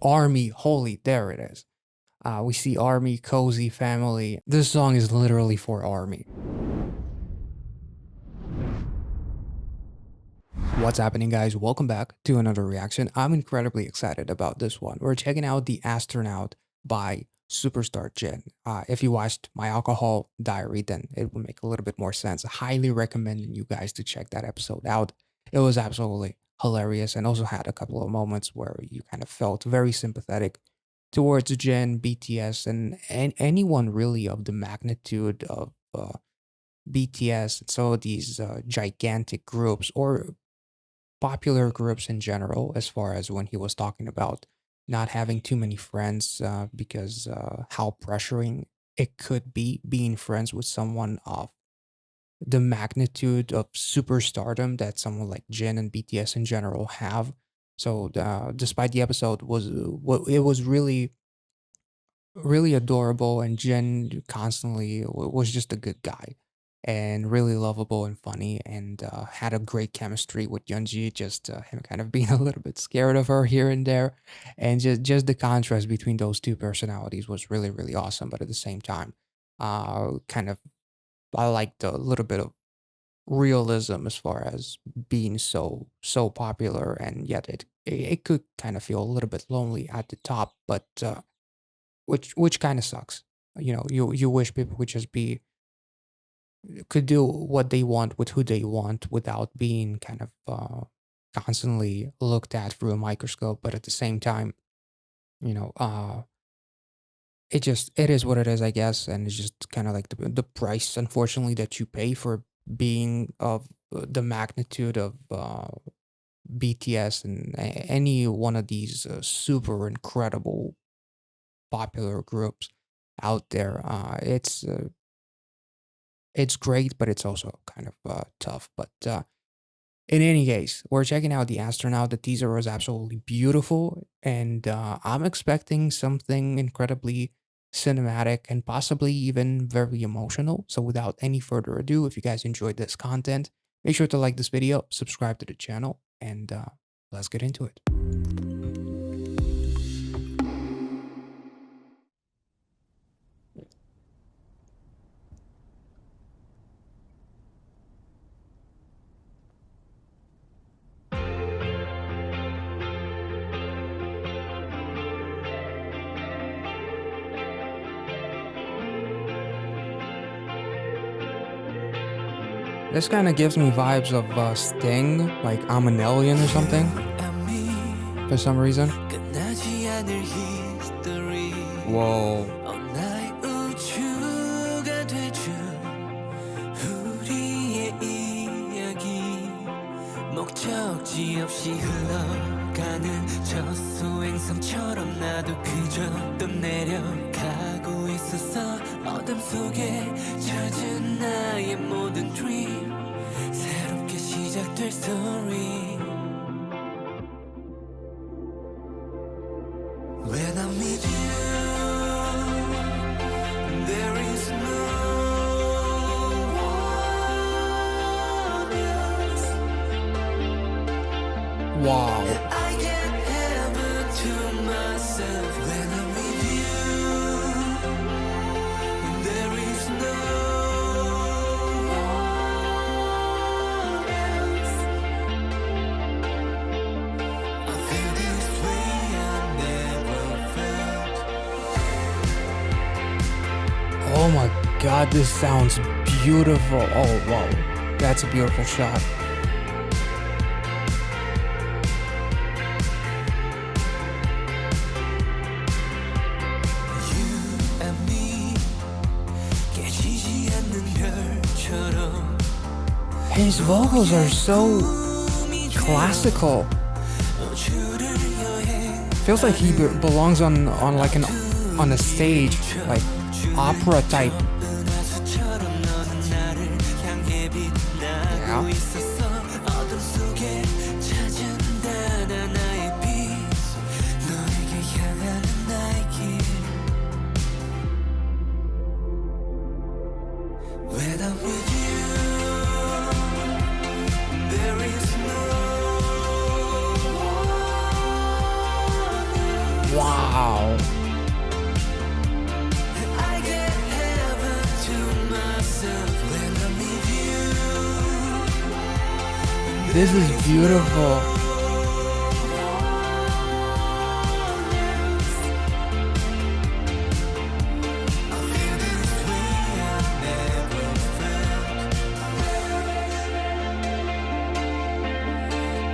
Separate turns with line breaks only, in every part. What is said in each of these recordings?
Army, holy, there it is. We see Army, cozy family. This song is literally for Army. What's happening, guys? Welcome back to another reaction. I'm incredibly excited about this one. We're checking out The Astronaut by Superstar Jin. If you watched My Alcohol Diary, then it would make a little bit more sense. I highly recommend you guys to check that episode out. It was absolutely hilarious and also had a couple of moments where you kind of felt very sympathetic towards Jin, BTS, and anyone really of the magnitude of BTS and so these gigantic groups or popular groups in general, as far as when he was talking about not having too many friends because how pressuring it could be being friends with someone of the magnitude of superstardom that someone like Jin and BTS in general have. So despite the episode it was really adorable, and Jin constantly was just a good guy and really lovable and funny, and had a great chemistry with Yeonji. Just him kind of being a little bit scared of her here and there, and just the contrast between those two personalities was really awesome. But at the same time, kind of I liked a little bit of realism as far as being so popular, and yet it could kind of feel a little bit lonely at the top, but which kind of sucks. You know, you wish people could just be could do what they want with who they want without being kind of constantly looked at through a microscope. But at the same time, you know, it is what it is, I guess, and it's just kind of like the price, unfortunately, that you pay for being of the magnitude of BTS and any one of these super incredible popular groups out there. It's great, but it's also kind of tough. But in any case, we're checking out The Astronaut. The teaser was absolutely beautiful, and I'm expecting something incredibly cinematic and possibly even very emotional. So without any further ado, if you guys enjoyed this content, make sure to like this video, subscribe to the channel, and let's get into it. This kind of gives me vibes of Sting, like I'm an alien or something, for some reason. Whoa.
목적지 없이 흘러가는 저 수행성처럼 나도 그저 떠내려가고 있었어. 어둠 속에 젖은 나의 모든 dream 새롭게 시작될 story. When I'm with you, there is no one else.
Wow.
I can't have it to myself. When I'm with you, there is no one else. I feel this way I never felt.
Oh my god, this sounds beautiful. Oh wow, that's a beautiful shot. His vocals are so classical. Feels like he belongs on like on a stage, like opera type. Yeah.
When I'm with you, there is no one else.
Wow.
I get heaven to myself when I'm with you.
This is beautiful.
I feel this way I never felt.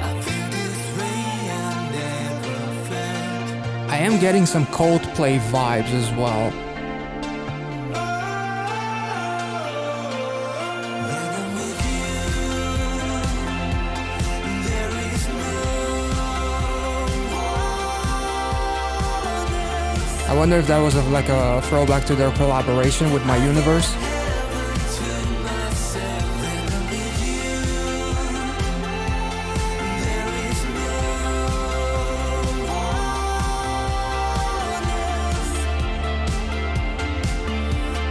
I feel this way I never felt.
I am getting some Coldplay vibes as well.
When I'm with you, there is no one else.
I wonder if that was like a throwback to their collaboration with My Universe.
Heaven to myself when I'm with you. There is no one else.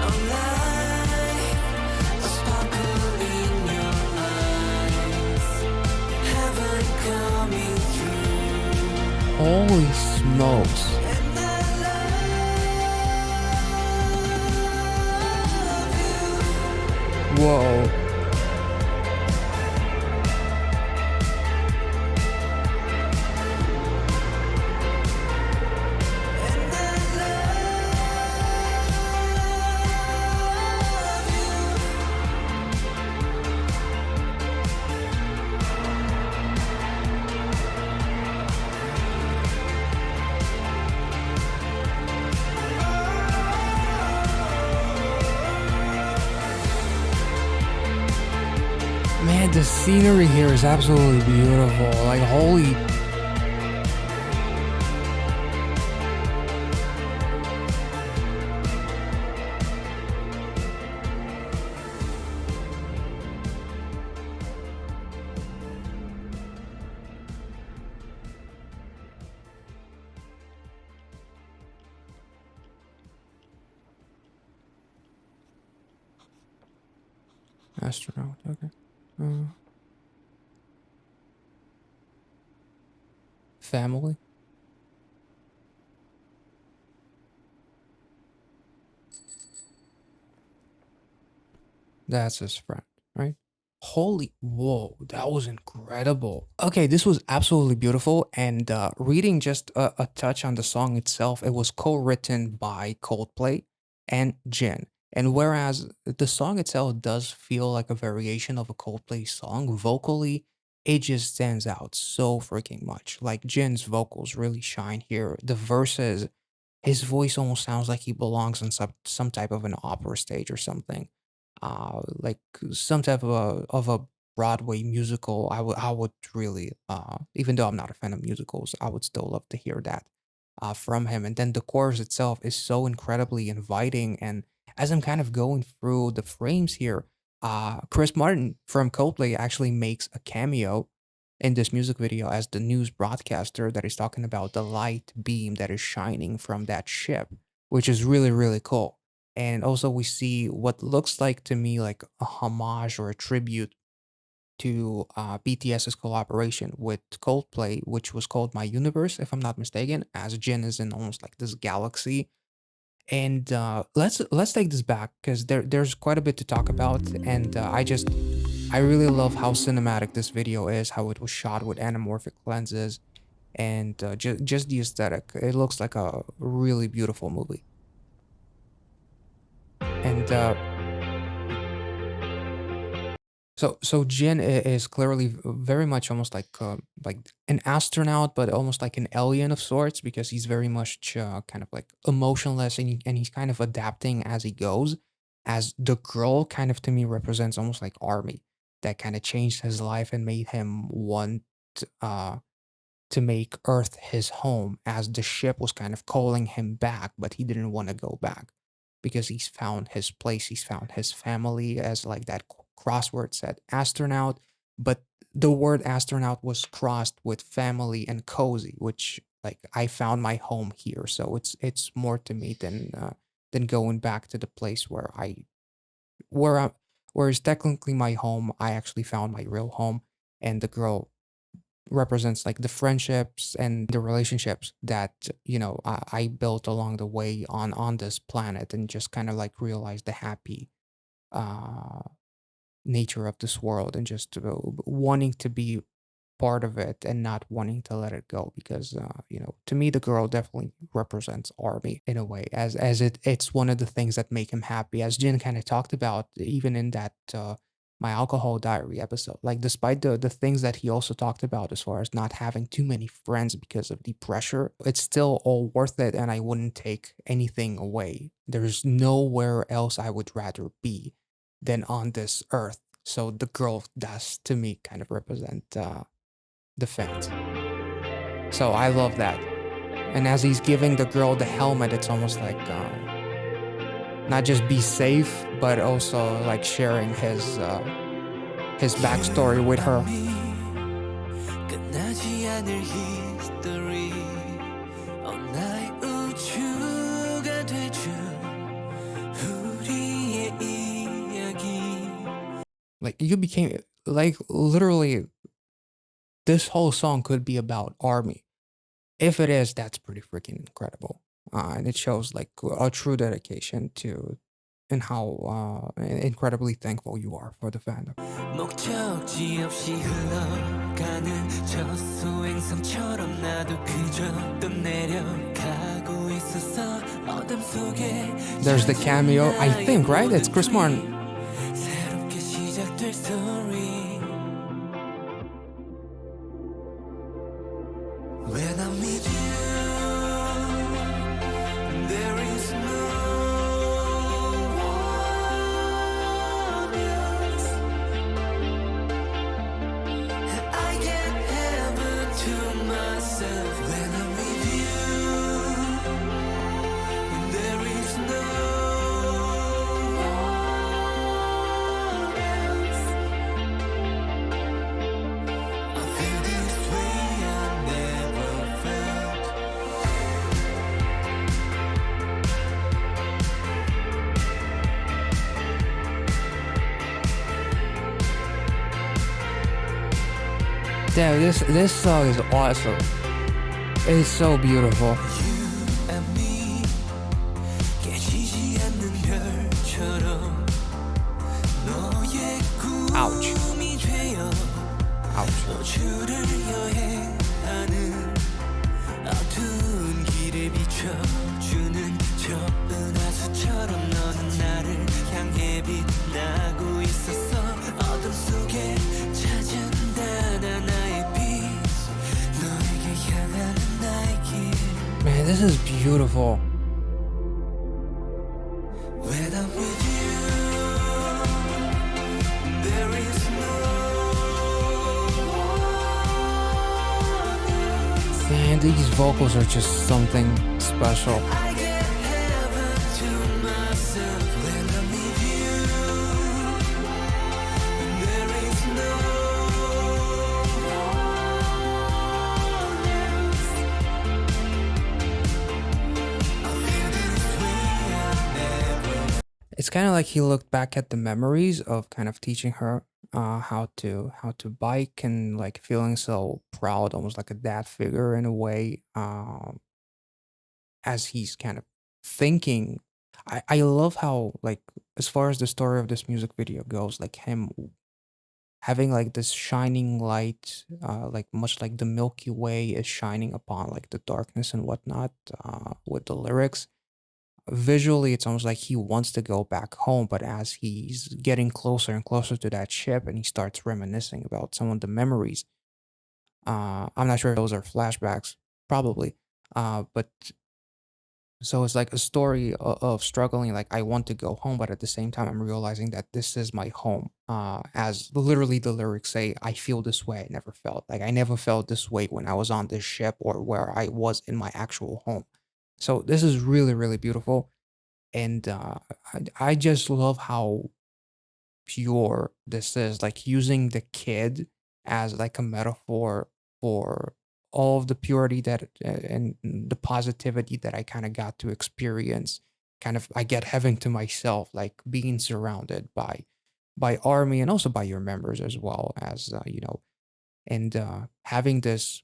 A light, a sparkle in your eyes. Heaven coming through.
Holy smokes.
And I love you.
Whoa.
And
Man, the scenery here is absolutely beautiful. Like, holy. Astronaut, okay. Family. That's his friend, right? Holy, whoa, that was incredible. Okay, this was absolutely beautiful. And reading just a touch on the song itself, it was co-written by Coldplay and Jin. And whereas the song itself does feel like a variation of a Coldplay song, vocally, it just stands out so freaking much. Like Jin's vocals really shine here. The verses, his voice almost sounds like he belongs on some type of an opera stage or something. Like some type of a Broadway musical. I would really even though I'm not a fan of musicals, I would still love to hear that from him. And then the chorus itself is so incredibly inviting. And as I'm kind of going through the frames here, Chris Martin from Coldplay actually makes a cameo in this music video as the news broadcaster that is talking about the light beam that is shining from that ship, which is really, really cool. And also, we see what looks like to me like a homage or a tribute to BTS's collaboration with Coldplay, which was called My Universe, if I'm not mistaken, as Jin is in almost like this galaxy. And let's take this back because there's quite a bit to talk about, and I really love how cinematic this video is, how it was shot with anamorphic lenses, and just the aesthetic. It looks like a really beautiful movie. And so Jin is clearly very much almost like an astronaut, but almost like an alien of sorts because he's very much kind of like emotionless and he's kind of adapting as he goes. As the girl kind of to me represents almost like Army that kind of changed his life and made him want uh to make Earth his home as the ship was kind of calling him back, but he didn't want to go back because he's found his place, he's found his family, as like that crossword said, astronaut. But the word astronaut was crossed with family and cozy, which like I found my home here. So it's more to me than going back to the place where I where is technically my home. I actually found my real home, and the girl represents like the friendships and the relationships that I built along the way on this planet, and just kind of like realize the happy uh nature of this world, and just wanting to be part of it and not wanting to let it go, because to me the girl definitely represents Army in a way, as it's one of the things that make him happy, as Jin kind of talked about even in that my alcohol diary episode. Like, despite the things that he also talked about as far as not having too many friends because of the pressure, it's still all worth it, and I wouldn't take anything away. There's nowhere else I would rather be than on this earth. So the girl does, to me, kind of represent the fans. So I love that. And as he's giving the girl the helmet, it's almost like not just be safe, but also like sharing his backstory with her.
끝나지 않을 history 나의 우주가 되준 우리의 이야기.
Like, you became like, literally, this whole song could be about Army. If it is, that's pretty freaking incredible. And it shows like a true dedication to, and how incredibly thankful you are for the fandom.
목적지 없이 흘러가는 저 소행성처럼 나도 그저 떠내려가고 있었어 어둠 속에
There's the cameo, I think, right? It's Chris Martin.
새롭게 시작될 story When I'm with you there is no one else I get heaven to myself when I'm with you. There is no one else. I feel this way I never felt.
Damn, this song is awesome. It's so beautiful.
You and me 깨지지 않는 별처럼 너의
Ouch.
꿈이 되어
Ouch.
우주를 여행하는 어두운 길을 비춰주는 저 은하수처럼 너는 나를 향해 빛나고 있었어 어둠 속에 찾아온다 나의 빛 너에게 향하는 나의 길
Man, this is beautiful.
When I'm with you there is no one else.
Man, these vocals are just something special.
I get heaven to myself when I'm with you. There is no one else. I feel this way I never.
It's kind of like he looked back at the memories of kind of teaching her how to bike, and like feeling so proud, almost like a dad figure in a way. As he's kind of thinking, I love how, like, as far as the story of this music video goes, like him having like this shining light, like much like the Milky Way is shining upon like the darkness and whatnot, with the lyrics. Visually, it's almost like he wants to go back home, but as he's getting closer and closer to that ship, and he starts reminiscing about some of the memories. I'm not sure if those are flashbacks, probably. But so it's like a story of struggling. Like, I want to go home, but at the same time, I'm realizing that this is my home. As literally the lyrics say, I feel this way I never felt. Like, I never felt this way when I was on this ship or where I was in my actual home. So this is really, really beautiful. And I just love how pure this is, like using the kid as like a metaphor for all of the purity that and the positivity that I kind of got to experience. Kind of, I get heaven to myself, like being surrounded by Army, and also by your members as well, as and having this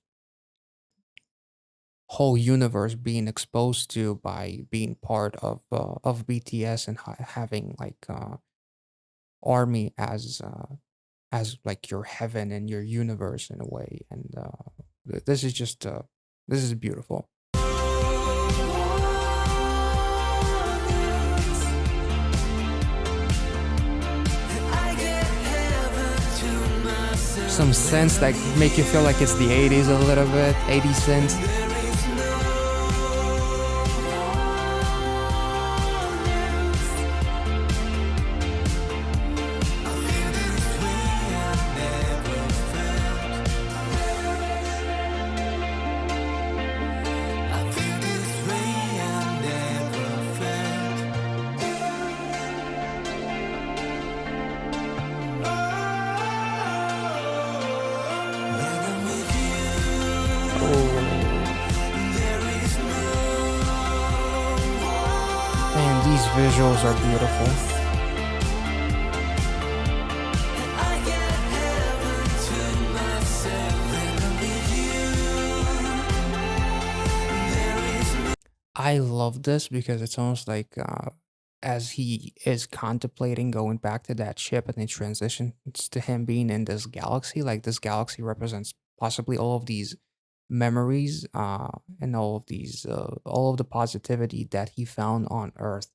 whole universe being exposed to by being part of BTS and having like army as like your heaven and your universe in a way, and this is just this is beautiful. Some synths that make you feel like it's the 80s a little bit, 80s synths. Oh, man, these visuals are beautiful. I love this because it's almost like as he is contemplating going back to that ship and it transitions to him being in this galaxy, like this galaxy represents possibly all of these memories and all of the positivity that he found on Earth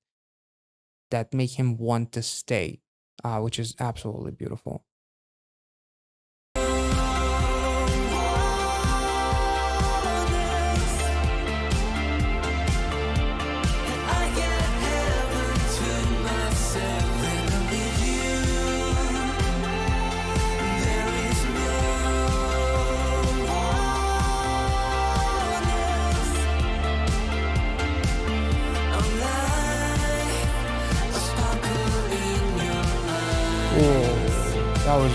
that make him want to stay, which is absolutely beautiful. Oh, that was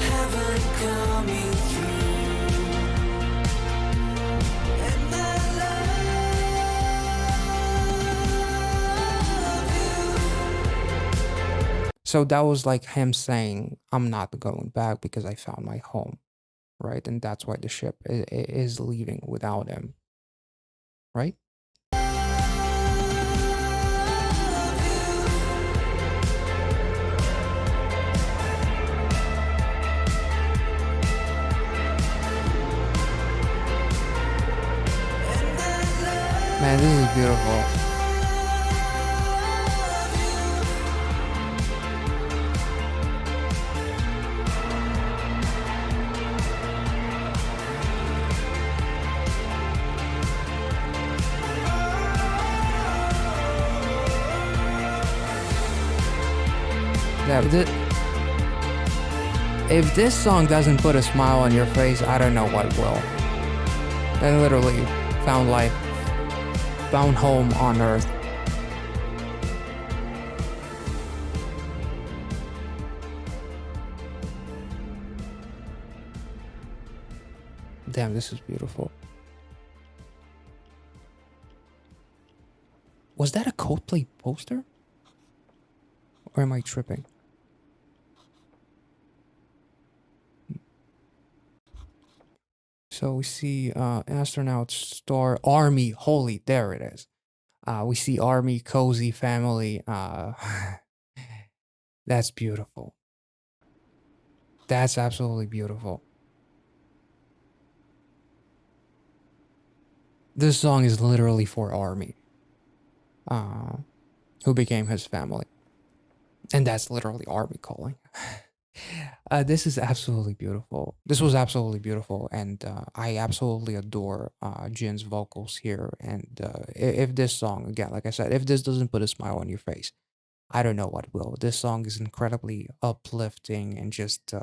so that was like him saying, "I'm not going back because I found my home," right? And that's why the ship is leaving without him, right? Man, this is beautiful. Yeah, if this song doesn't put a smile on your face, I don't know what will. I literally found life, found home on Earth. Damn, this is beautiful. Was that a Coldplay poster? Or am I tripping? So we see Astronaut Star Army. Holy, there it is. We see Army, Cozy Family. That's beautiful. That's absolutely beautiful. This song is literally for Army, uh, who became his family. And that's literally Army calling. This is absolutely beautiful. This was absolutely beautiful, and I absolutely adore Jin's vocals here. And if this song, again, like I said, if this doesn't put a smile on your face, I don't know what will. This song is incredibly uplifting and just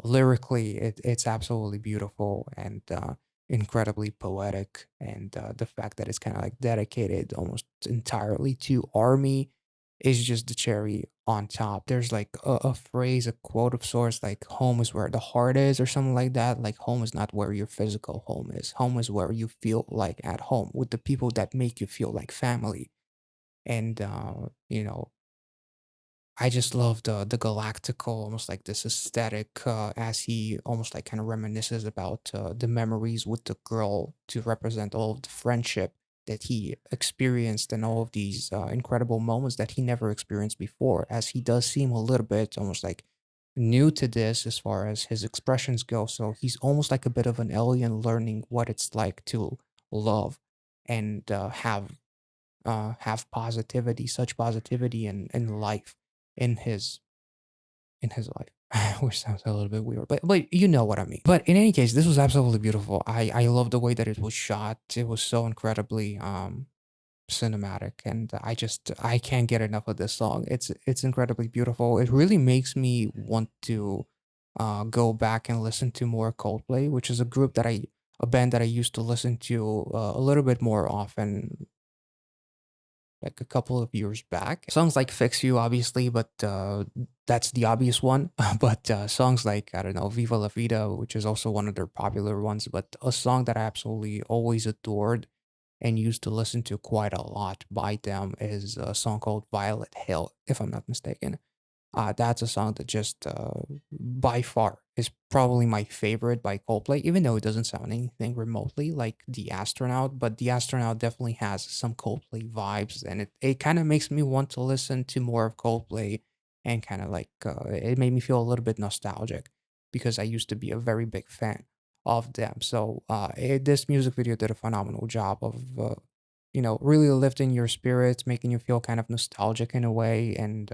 lyrically, it's absolutely beautiful and incredibly poetic. And the fact that it's kind of like dedicated almost entirely to Army is just the cherry on top. There's like a phrase, a quote of sorts, like home is where the heart is, or something like that. Like home is not where your physical home is. Home is where you feel like at home with the people that make you feel like family. And, I just love the galactical, almost like this aesthetic, as he almost like kind of reminisces about the memories with the girl to represent all of the friendship that he experienced and all of these incredible moments that he never experienced before. As he does seem a little bit almost like new to this as far as his expressions go, so he's almost like a bit of an alien learning what it's like to love and have positivity, such positivity in life, in his life. Which sounds a little bit weird, but you know what I mean. But in any case, this was absolutely beautiful. I love the way that it was shot. It was so incredibly cinematic, and I can't get enough of this song. It's incredibly beautiful. It really makes me want to go back and listen to more Coldplay, which is a band that I used to listen to a little bit more often, like a couple of years back. Songs like Fix You, obviously, but that's the obvious one. But songs like, I don't know, Viva La Vida, which is also one of their popular ones, but a song that I absolutely always adored and used to listen to quite a lot by them is a song called Violet Hill, if I'm not mistaken. That's a song that just by far is probably my favorite by Coldplay, even though it doesn't sound anything remotely like The Astronaut. But The Astronaut definitely has some Coldplay vibes, and it kind of makes me want to listen to more of Coldplay, and kind of like it made me feel a little bit nostalgic because I used to be a very big fan of them. So this music video did a phenomenal job of really lifting your spirits, making you feel kind of nostalgic in a way, and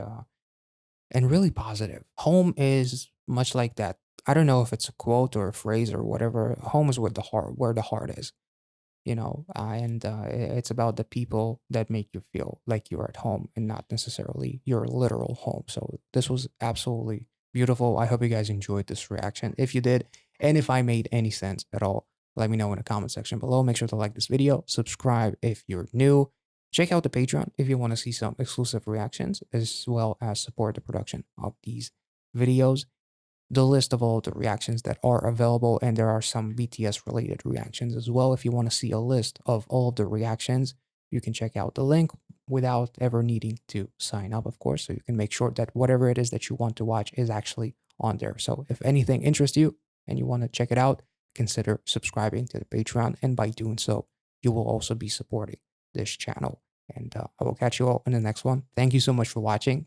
really positive. Home is much like that. I don't know if it's a quote or a phrase or whatever. Home is where the heart is, and it's about the people that make you feel like you're at home and not necessarily your literal home. So this was absolutely beautiful. I hope you guys enjoyed this reaction. If you did, and if I made any sense at all, let me know in the comment section below. Make sure to like this video, subscribe if you're new. Check out the Patreon if you want to see some exclusive reactions, as well as support the production of these videos. The list of all the reactions that are available, and there are some BTS related reactions as well. If you want to see a list of all of the reactions, you can check out the link without ever needing to sign up, of course, so you can make sure that whatever it is that you want to watch is actually on there. So if anything interests you and you want to check it out, consider subscribing to the Patreon, and by doing so, you will also be supporting this channel. And I will catch you all in the next one. Thank you so much for watching.